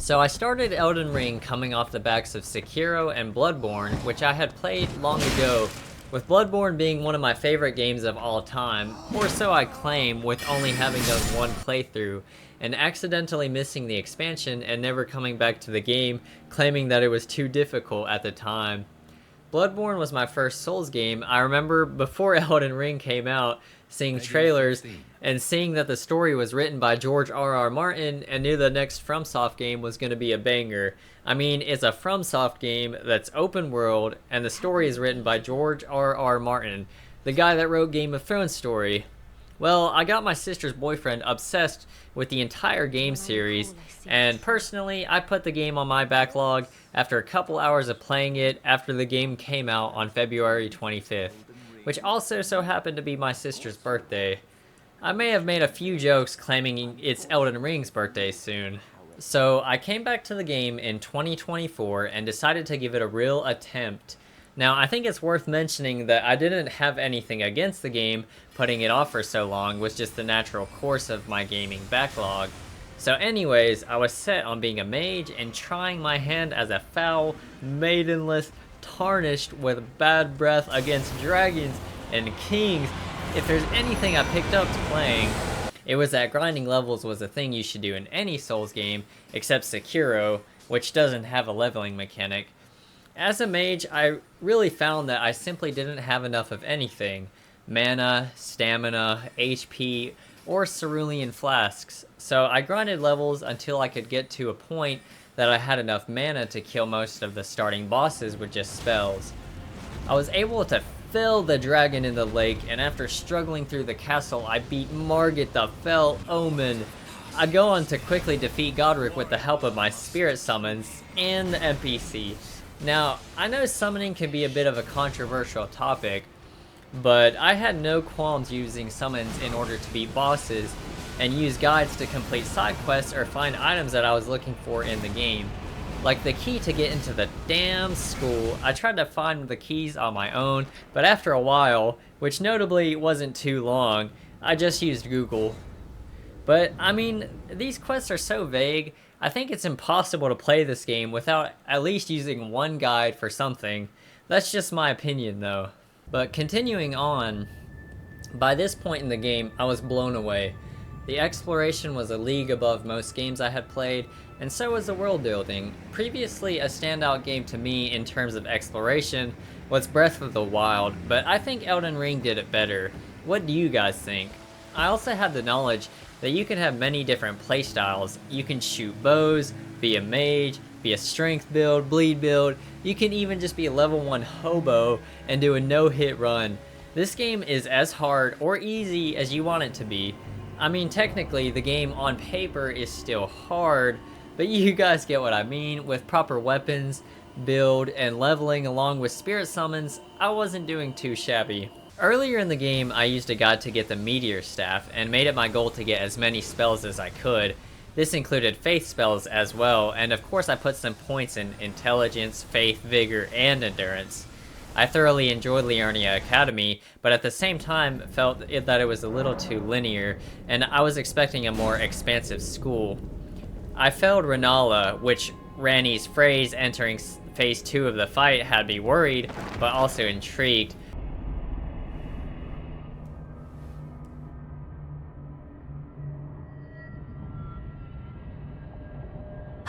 So I started Elden Ring coming off the backs of Sekiro and Bloodborne, which I had played long ago, with Bloodborne being one of my favorite games of all time, or so I claim, with only having done one playthrough, and accidentally missing the expansion and never coming back to the game, claiming that it was too difficult at the time. Bloodborne was my first Souls game. I remember before Elden Ring came out, seeing trailers and seeing that the story was written by George R.R. Martin and knew the next FromSoft game was going to be a banger. I mean, it's a FromSoft game that's open world and the story is written by George R.R. Martin, the guy that wrote Game of Thrones story. Well, I got my sister's boyfriend obsessed with the entire game series, and personally, I put the game on my backlog after a couple hours of playing it after the game came out on February 25th, which also so happened to be my sister's birthday. I may have made a few jokes claiming it's Elden Ring's birthday soon. So I came back to the game in 2024 and decided to give it a real attempt. Now, I think it's worth mentioning that I didn't have anything against the game. Putting it off for so long was just the natural course of my gaming backlog. So anyways, I was set on being a mage and trying my hand as a foul, maidenless, tarnished with bad breath against dragons and kings. If there's anything I picked up to playing, it was that grinding levels was a thing you should do in any Souls game, except Sekiro, which doesn't have a leveling mechanic. As a mage, I really found that I simply didn't have enough of anything. Mana, stamina, HP, or cerulean flasks. So I grinded levels until I could get to a point that I had enough mana to kill most of the starting bosses with just spells. I was able to fell the dragon in the lake, and after struggling through the castle, I beat Margit the Fell Omen. I go on to quickly defeat Godric with the help of my spirit summons and the NPC. Now, I know summoning can be a bit of a controversial topic, but I had no qualms using summons in order to beat bosses and use guides to complete side quests or find items that I was looking for in the game. Like the key to get into the damn school, I tried to find the keys on my own, but after a while, which notably wasn't too long, I just used Google. But, I mean, these quests are so vague, I think it's impossible to play this game without at least using one guide for something. That's just my opinion though. But continuing on, by this point in the game, I was blown away. The exploration was a league above most games I had played, and so was the world building. Previously a standout game to me in terms of exploration was Breath of the Wild, but I think Elden Ring did it better. What do you guys think? I also had the knowledge that you can have many different playstyles. You can shoot bows, be a mage, be a strength build, bleed build. You can even just be a level 1 hobo and do a no-hit run. This game is as hard or easy as you want it to be. I mean, technically, the game on paper is still hard, but you guys get what I mean. With proper weapons, build, and leveling along with spirit summons, I wasn't doing too shabby. Earlier in the game, I used a guide to get the Meteor Staff, and made it my goal to get as many spells as I could. This included faith spells as well, and of course I put some points in intelligence, faith, vigor, and endurance. I thoroughly enjoyed Liurnia Academy, but at the same time felt that it was a little too linear, and I was expecting a more expansive school. I failed Renala, which Ranni's phrase entering phase 2 of the fight had me worried, but also intrigued.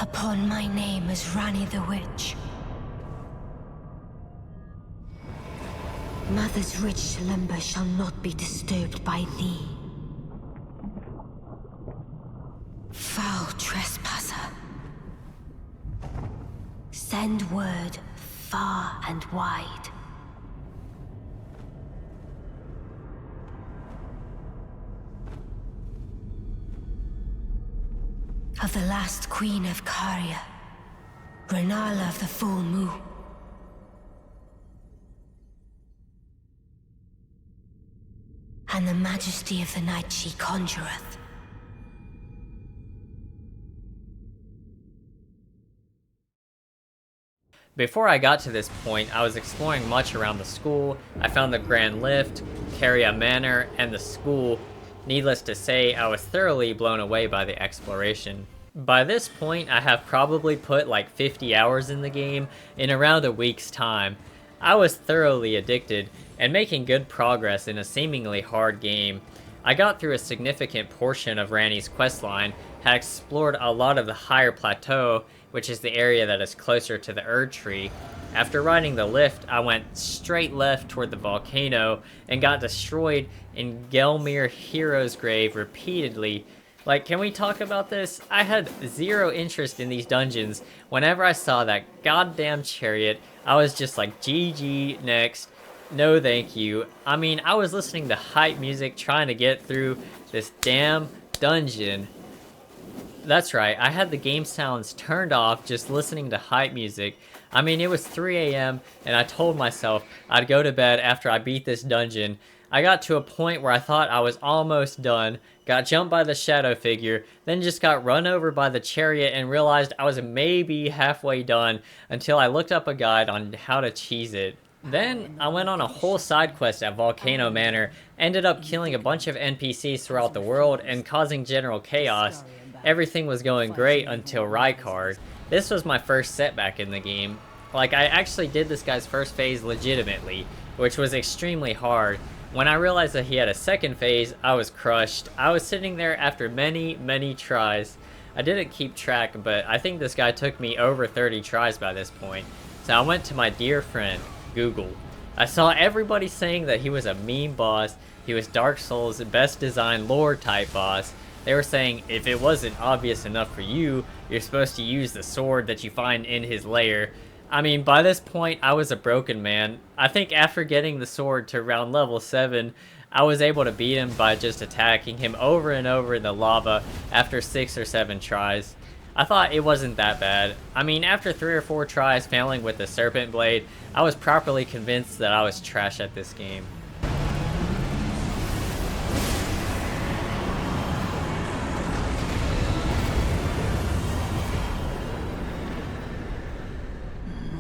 Upon my name as Ranni the Witch. Mother's rich slumber shall not be disturbed by thee. Foul trespasser. Send word far and wide. Of the last queen of Caria, Renala of the Full Moon. And the majesty of the night she conjureth. Before I got to this point, I was exploring much around the school. I found the Grand Lift, Caria Manor, and the school. Needless to say, I was thoroughly blown away by the exploration. By this point, I have probably put like 50 hours in the game in around a week's time. I was thoroughly addicted and making good progress in a seemingly hard game. I got through a significant portion of Ranni's questline, had explored a lot of the higher plateau, which is the area that is closer to the Erd Tree. After riding the lift, I went straight left toward the volcano and got destroyed in Gelmir Hero's Grave repeatedly. Like, can we talk about this? I had zero interest in these dungeons. Whenever I saw that goddamn chariot, I was just like, GG, next. No thank you. I mean, I was listening to hype music trying to get through this damn dungeon. That's right, I had the game sounds turned off just listening to hype music. I mean, it was 3 a.m. and I told myself I'd go to bed after I beat this dungeon. I got to a point where I thought I was almost done, got jumped by the shadow figure, then just got run over by the chariot and realized I was maybe halfway done until I looked up a guide on how to cheese it. Then I went on a whole side quest at Volcano Manor, ended up killing a bunch of NPCs throughout the world and causing general chaos. Everything was going great until Rykard. This was my first setback in the game. Like, I actually did this guy's first phase legitimately, which was extremely hard. When I realized that he had a second phase, I was crushed. I was sitting there after many tries. I didn't keep track, but I think this guy took me over 30 tries by this point. So I went to my dear friend, Google. I saw everybody saying that he was a meme boss, he was Dark Souls' best designed lore type boss. They were saying, if it wasn't obvious enough for you, you're supposed to use the sword that you find in his lair. I mean, by this point, I was a broken man. I think after getting the sword to around level 7, I was able to beat him by just attacking him over and over in the lava after 6 or 7 tries. I thought it wasn't that bad. I mean, after 3 or 4 tries failing with the serpent blade, I was properly convinced that I was trash at this game.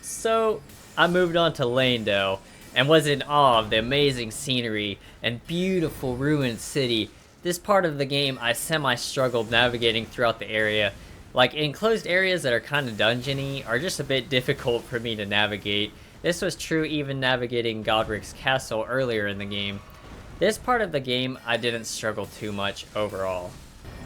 So, I moved on to Leyndell, and was in awe of the amazing scenery and beautiful ruined city. This part of the game I semi-struggled navigating throughout the area. Like, enclosed areas that are kinda dungeony are just a bit difficult for me to navigate. This was true even navigating Godric's castle earlier in the game. This part of the game I didn't struggle too much overall.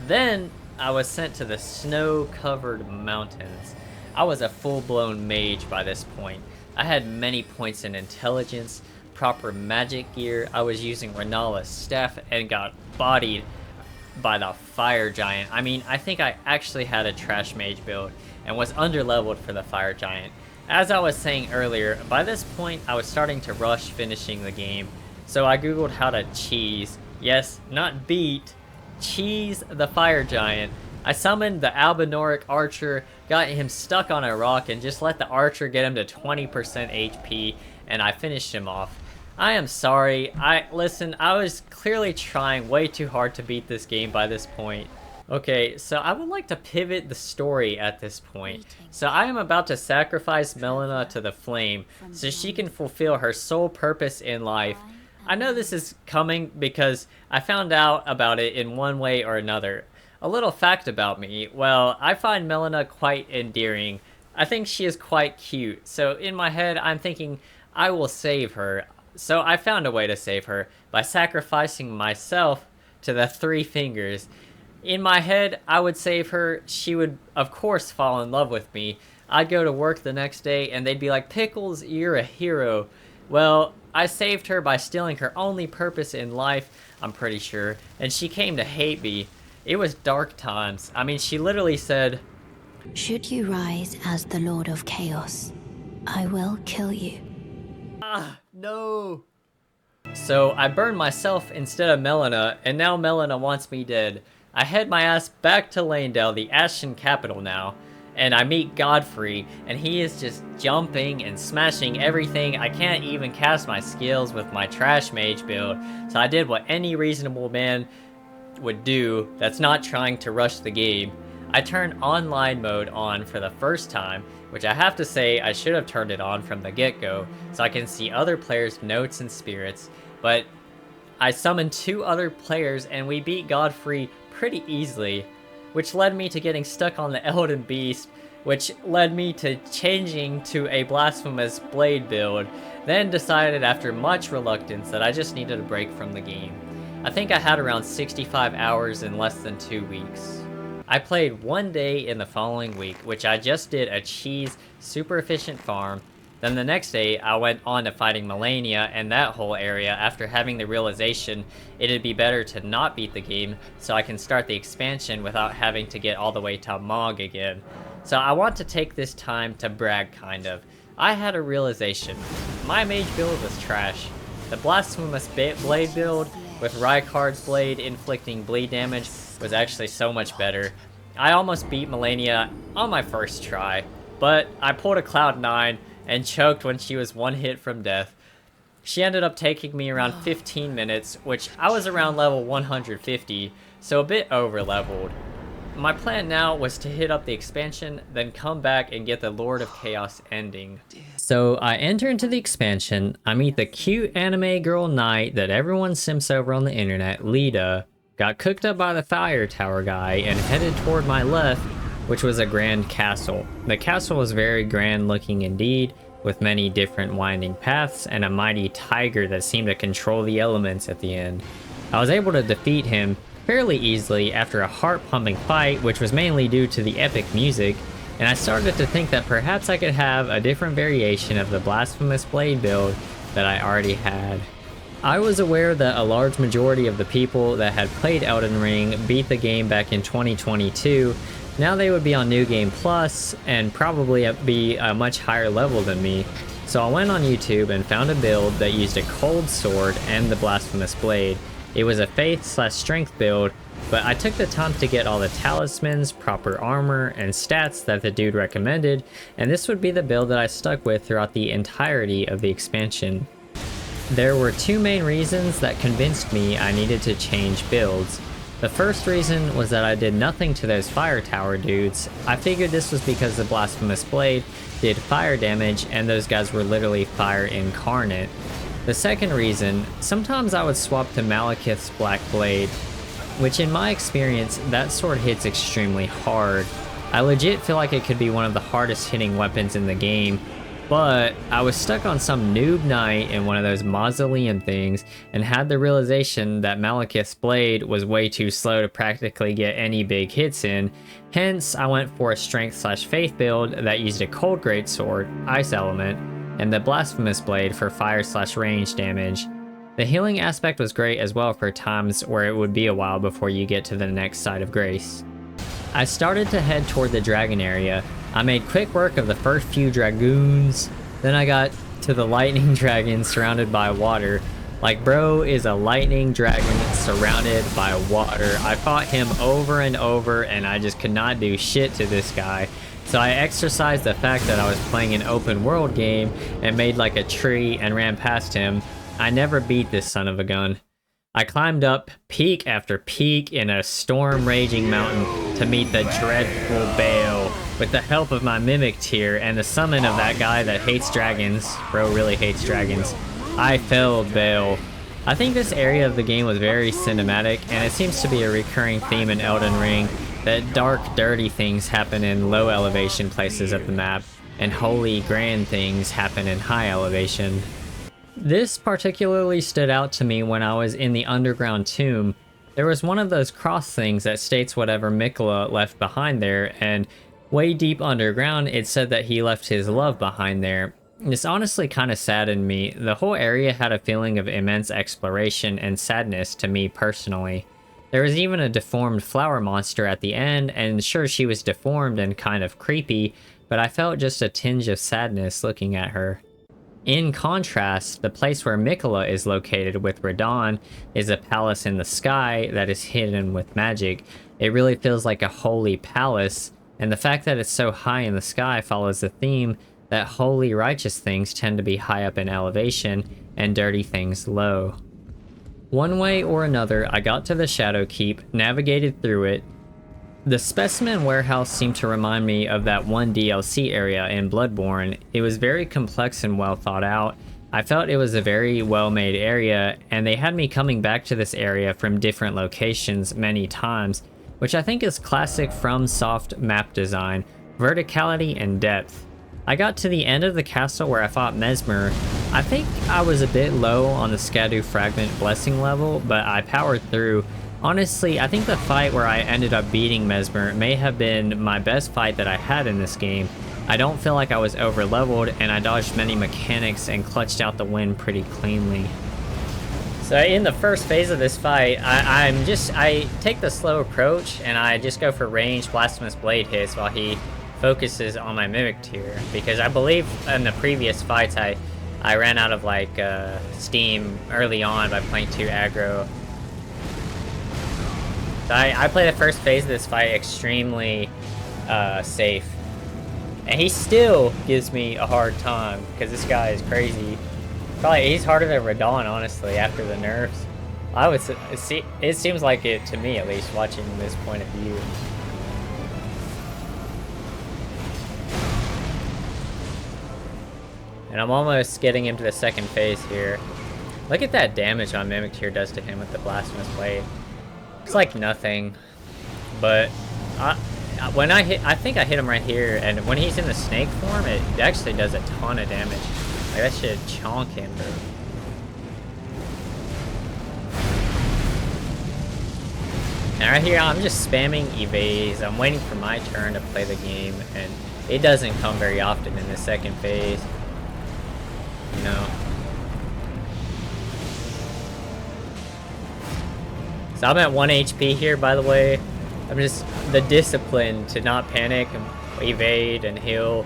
Then, I was sent to the snow-covered mountains. I was a full-blown mage by this point. I had many points in intelligence, proper magic gear, I was using Renala's staff, and got bodied by the fire giant. I mean, I think I actually had a trash mage build, and was underleveled for the fire giant. As I was saying earlier, by this point I was starting to rush finishing the game, so I googled how to cheese, yes, not beat, cheese the fire giant. I summoned the Albinoric archer, got him stuck on a rock, and just let the archer get him to 20% HP, and I finished him off. I am sorry, listen, I was clearly trying way too hard to beat this game by this point. Okay, so I would like to pivot the story at this point. So I am about to sacrifice Malenia to the flame, so she can fulfill her sole purpose in life. I know this is coming because I found out about it in one way or another. A little fact about me, well, I find Malenia quite endearing. I think she is quite cute, so in my head I'm thinking I will save her. So I found a way to save her by sacrificing myself to the 3 fingers. In my head, I would save her, she would of course fall in love with me. I'd go to work the next day and they'd be like, "Pickles, you're a hero." Well, I saved her by stealing her only purpose in life, I'm pretty sure, and she came to hate me. It was dark times. I mean, she literally said, Should you rise as the Lord of Chaos, I will kill you. No. So I burned myself instead of Malenia, and now Malenia wants me dead. I head my ass back to Leyndell, the Ashen capital now, and I meet Godfrey, and he is just jumping and smashing everything. I can't even cast my skills with my trash mage build, so I did what any reasonable man would do that's not trying to rush the game. I turned online mode on for the first time, which I have to say I should have turned it on from the get-go so I can see other players' notes and spirits, but I summoned 2 other players and we beat Godfrey pretty easily. which led me to getting stuck on the Elden Beast, which led me to changing to a Blasphemous Blade build, then decided after much reluctance that I just needed a break from the game. I think I had around 65 hours in less than 2 weeks. I played one day in the following week, which I just did a cheese, super efficient farm. Then the next day, I went on to fighting Malenia and that whole area after having the realization it'd be better to not beat the game so I can start the expansion without having to get all the way to Mog again. So I want to take this time to brag kind of. I had a realization. My mage build was trash. The Blasphemous Blade build with Rykard's blade inflicting bleed damage was actually so much better. I almost beat Malenia on my first try, but I pulled a Cloud 9 and choked when she was one hit from death. She ended up taking me around 15 minutes, which I was around level 150, so a bit over leveled. My plan now was to hit up the expansion, then come back and get the Lord of Chaos ending. So I enter into the expansion, I meet the cute anime girl knight that everyone simps over on the internet, Lita, got cooked up by the fire tower guy, and headed toward my left, which was a grand castle. The castle was very grand looking indeed, with many different winding paths and a mighty tiger that seemed to control the elements at the end. I was able to defeat him fairly easily after a heart-pumping fight, which was mainly due to the epic music, and I started to think that perhaps I could have a different variation of the Blasphemous Blade build that I already had. I was aware that a large majority of the people that had played Elden Ring beat the game back in 2022. Now they would be on New Game Plus and probably be a much higher level than me. So I went on YouTube and found a build that used a cold sword and the Blasphemous Blade. It was a faith/strength build, but I took the time to get all the talismans, proper armor, and stats that the dude recommended, and this would be the build that I stuck with throughout the entirety of the expansion. There were two main reasons that convinced me I needed to change builds. The first reason was that I did nothing to those fire tower dudes. I figured this was because the Blasphemous Blade did fire damage and those guys were literally fire incarnate. The second reason, sometimes I would swap to Malekith's Black Blade, which in my experience, that sword hits extremely hard. I legit feel like it could be one of the hardest hitting weapons in the game, but I was stuck on some noob knight in one of those mausoleum things and had the realization that Malekith's blade was way too slow to practically get any big hits in. Hence, I went for a strength/faith build that used a cold greatsword, ice element, and the Blasphemous Blade for fire/range damage. The healing aspect was great as well for times where it would be a while before you get to the next site of grace. I started to head toward the dragon area. I made quick work of the first few dragoons, then I got to the lightning dragon surrounded by water. Like, bro is a lightning dragon surrounded by water. I fought him over and over and I just could not do shit to this guy. So I exercised the fact that I was playing an open world game and made like a tree and ran past him. I never beat this son of a gun. I climbed up peak after peak in a storm raging mountain to meet the dreadful Bale with the help of my mimic tier and the summon of that guy that hates dragons. Bro really hates dragons. I failed Bale. I think this area of the game was very cinematic, and it seems to be a recurring theme in Elden Ring that dark, dirty things happen in low elevation places of the map, and holy, grand things happen in high elevation. This particularly stood out to me when I was in the underground tomb. There was one of those cross things that states whatever Miquella left behind there, and way deep underground it said that he left his love behind there. This honestly kind of saddened me. The whole area had a feeling of immense exploration and sadness to me personally. There was even a deformed flower monster at the end, and sure, she was deformed and kind of creepy, but I felt just a tinge of sadness looking at her. In contrast, the place where Miquella is located with Radahn is a palace in the sky that is hidden with magic. It really feels like a holy palace, and the fact that it's so high in the sky follows the theme that holy righteous things tend to be high up in elevation and dirty things low. One way or another, I got to the Shadow Keep, navigated through it. The specimen warehouse seemed to remind me of that one DLC area in Bloodborne. It was very complex and well thought out. I felt it was a very well made area, and they had me coming back to this area from different locations many times, which I think is classic FromSoft map design, verticality and depth. I got to the end of the castle where I fought Messmer. I think I was a bit low on the Skadu Fragment Blessing level, but I powered through. Honestly, I think the fight where I ended up beating Messmer may have been my best fight that I had in this game. I don't feel like I was over leveled, and I dodged many mechanics and clutched out the win pretty cleanly. So in the first phase of this fight, I take the slow approach and I just go for ranged blasphemous blade hits while he focuses on my mimic tier, because I believe in the previous fights I ran out of like steam early on by playing too aggro. So I play the first phase of this fight extremely safe, and he still gives me a hard time because this guy is crazy. Probably he's harder than Radahn, honestly, after the nerfs. I would see, it seems like it to me, at least, watching this point of view. And I'm almost getting into the second phase here. Look at that damage my Mimic Tier does to him with the Blasphemous Blade. It's like nothing. But when I think I hit him right here, and when he's in the snake form, it actually does a ton of damage. Like, that should chonk him, bro. And right here, I'm just spamming evades. I'm waiting for my turn to play the game, and it doesn't come very often in the second phase. You know. So I'm at 1 HP here, by the way. I'm just the discipline to not panic and evade and heal.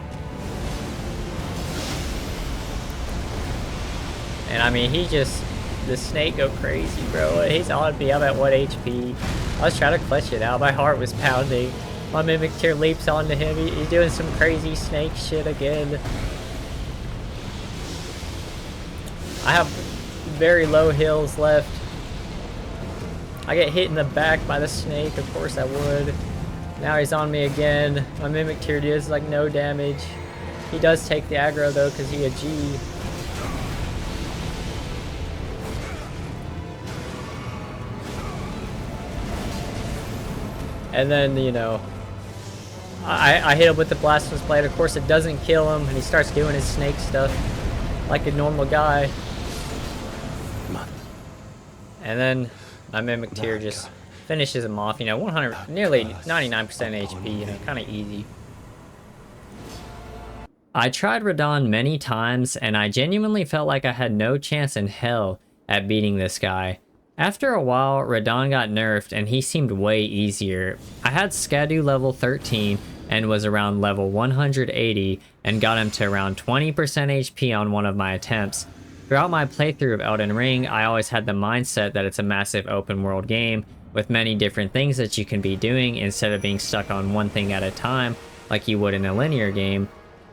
And I mean, the snake go crazy, bro. He's on me, I'm at 1 HP. I was trying to clutch it out, my heart was pounding. My Mimic Tier leaps onto him, he's doing some crazy snake shit again. I have very low heals left. I get hit in the back by the snake, of course I would. Now he's on me again. My Mimic Tier does like no damage. He does take the aggro though, because he a G. And then, you know, I hit him with the Blasphemous Blade. Of course, it doesn't kill him, and he starts doing his snake stuff like a normal guy. And then my Mimic Tier just finishes him off, you know, 100, nearly 99% HP, you know, kind of easy. I tried Radahn many times, and I genuinely felt like I had no chance in hell at beating this guy. After a while, Radahn got nerfed and he seemed way easier. I had Skadu level 13 and was around level 180 and got him to around 20% HP on one of my attempts. Throughout my playthrough of Elden Ring, I always had the mindset that it's a massive open world game with many different things that you can be doing instead of being stuck on one thing at a time like you would in a linear game.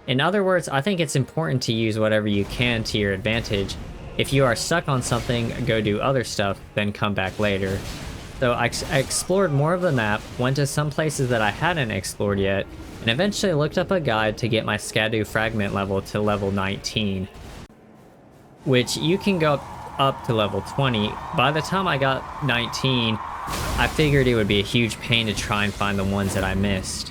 In other words, I think it's important to use whatever you can to your advantage. If you are stuck on something, go do other stuff, then come back later. So I explored more of the map, went to some places that I hadn't explored yet, and eventually looked up a guide to get my Skadu fragment level to level 19. Which you can go up to level 20. By the time I got 19, I figured it would be a huge pain to try and find the ones that I missed.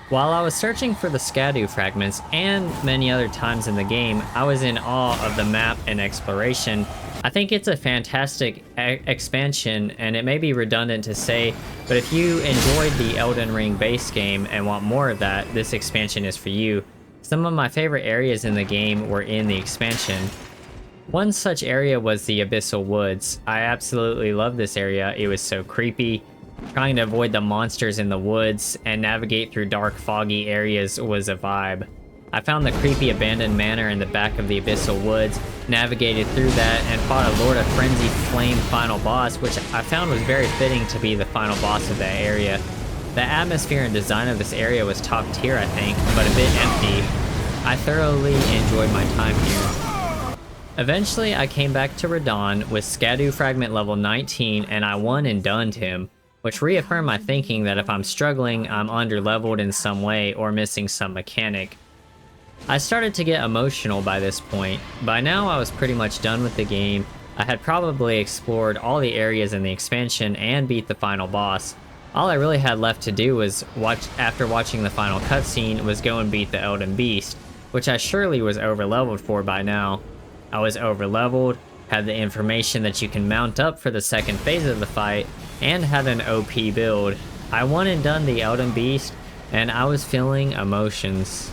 While I was searching for the Skadu fragments, and many other times in the game, I was in awe of the map and exploration. I think it's a fantastic expansion, and it may be redundant to say, but if you enjoyed the Elden Ring base game and want more of that, this expansion is for you. Some of my favorite areas in the game were in the expansion. One such area was the Abyssal Woods. I absolutely love this area. It was so creepy. Trying to avoid the monsters in the woods and navigate through dark, foggy areas was a vibe. I found the creepy abandoned manor in the back of the Abyssal Woods, navigated through that, and fought a Lord of Frenzy Flame final boss, which I found was very fitting to be the final boss of that area. The atmosphere and design of this area was top tier, I think, but a bit empty. I thoroughly enjoyed my time here. Eventually, I came back to Radahn with Skadu Fragment level 19, and I won and dunned him, which reaffirmed my thinking that if I'm struggling, I'm under-leveled in some way or missing some mechanic. I started to get emotional by this point. By now I was pretty much done with the game. I had probably explored all the areas in the expansion and beat the final boss. All I really had left to do was after watching the final cutscene, was go and beat the Elden Beast, which I surely was overleveled for by now. I was overleveled, had the information that you can mount up for the second phase of the fight, and had an OP build. I won and done the Elden Beast, and I was feeling emotions.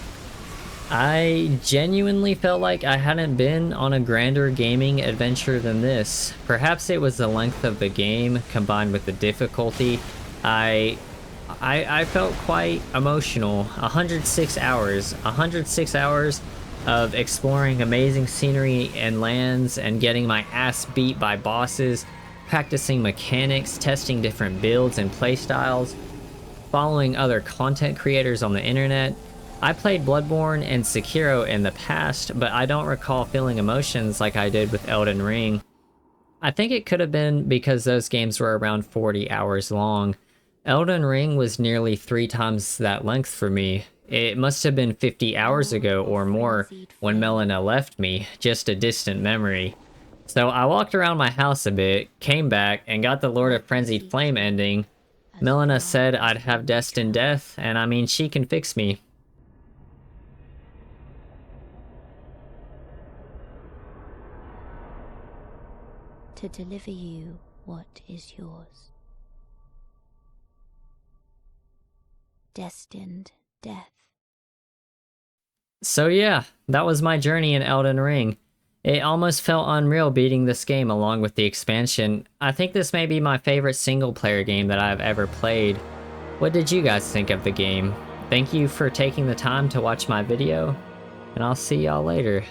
I genuinely felt like I hadn't been on a grander gaming adventure than this. Perhaps it was the length of the game combined with the difficulty. I felt quite emotional. 106 hours. 106 hours of exploring amazing scenery and lands and getting my ass beat by bosses, practicing mechanics, testing different builds and playstyles, following other content creators on the internet. I played Bloodborne and Sekiro in the past, but I don't recall feeling emotions like I did with Elden Ring. I think it could have been because those games were around 40 hours long. Elden Ring was nearly 3 times that length for me. It must have been 50 hours ago or more when Malenia left me, just a distant memory. So I walked around my house a bit, came back, and got the Lord of Frenzied Flame ending. Malenia said I'd have destined death, and I mean, she can fix me. To deliver you what is yours. Destined death. So yeah, that was my journey in Elden Ring. It almost felt unreal beating this game along with the expansion. I think this may be my favorite single player game that I've ever played. What did you guys think of the game? Thank you for taking the time to watch my video, and I'll see y'all later.